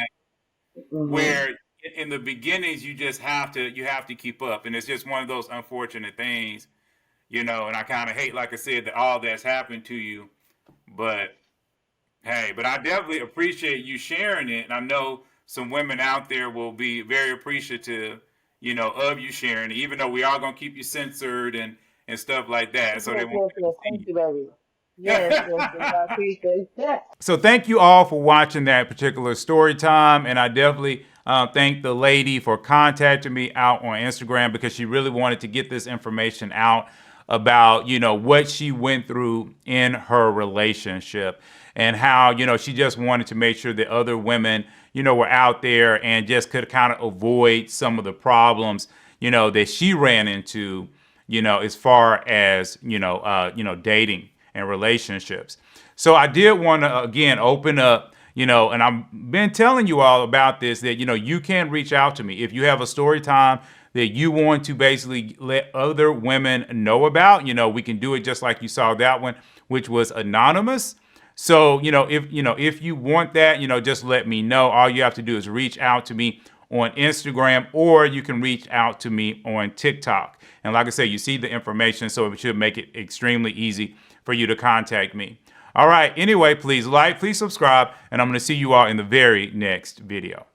Speaker 2: Mhm.
Speaker 1: Where in the beginnings you have to keep up. And it's just one of those unfortunate things, and I kind of hate, like I said, that all that's happened to you. But hey, but I definitely appreciate you sharing it. And I know some women out there will be very appreciative, of you sharing it, even though we are gonna keep you censored and stuff like that, so they
Speaker 2: Yes,
Speaker 1: won't
Speaker 2: yes,
Speaker 1: be
Speaker 2: yes.
Speaker 1: able to
Speaker 2: Thank
Speaker 1: see
Speaker 2: you, baby. Yes, yes, yes. I
Speaker 1: you.
Speaker 2: appreciate that.
Speaker 1: So thank you all for watching that particular story time, and I definitely thank the lady for contacting me out on Instagram because she really wanted to get this information out about what she went through in her relationship and how she just wanted to make sure that other women were out there and just could kind of avoid some of the problems that she ran into as far as dating and relationships. So I did want to again open up, and I've been telling you all about this, that you can reach out to me if you have a story time that you want to basically let other women know about. We can do it just like you saw that one, which was anonymous. So, if you want that, just let me know. All you have to do is reach out to me on Instagram, or you can reach out to me on TikTok. And like I said, you see the information, so it should make it extremely easy for you to contact me. All right. Anyway, please like, please subscribe, and I'm going to see you all in the very next video.